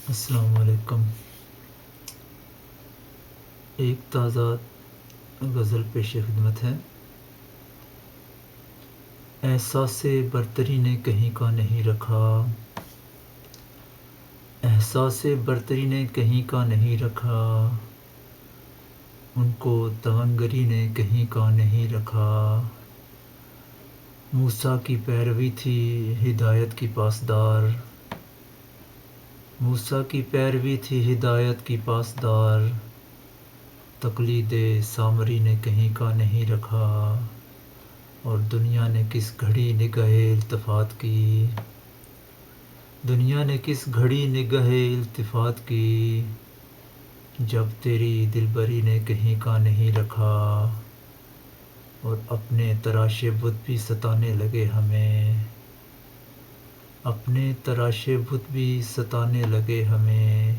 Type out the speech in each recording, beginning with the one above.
السلام علیکم۔ ایک تازہ غزل پیش خدمت ہے۔ احساس برتری نے کہیں کا نہیں رکھا، احساس برتری نے کہیں کا نہیں رکھا، ان کو توانگری نے کہیں کا نہیں رکھا۔ موسیٰ کی پیروی تھی ہدایت کی پاسدار، موسیٰ کی پیروی تھی ہدایت کی پاسدار، تقلید سامری نے کہیں کا نہیں رکھا، اور دنیا نے کس گھڑی نگہ التفات کی، دنیا نے کس گھڑی نگہ التفات کی، جب تیری دلبری نے کہیں کا نہیں رکھا، اور اپنے تراشے بت بھی ستانے لگے ہمیں، اپنے تراشے بت بھی ستانے لگے ہمیں،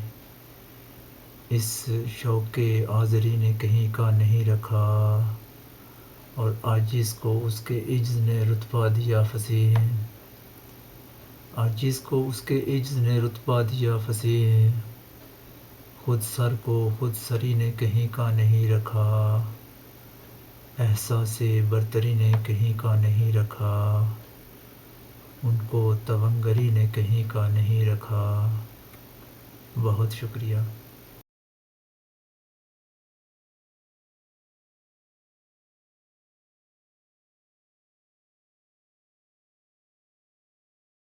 اس شوق آزری نے کہیں کا نہیں رکھا، اور عاجز کو اس کے عجز نے رتبہ دیا فصیح، عاجز کو اس کے عجز نے رتبہ دیا فصیح، خود سر کو خود سری نے کہیں کا نہیں رکھا، احساس برتری نے کہیں کا نہیں رکھا، ان کو توانگری نے کہیں کا نہیں رکھا۔ بہت شکریہ۔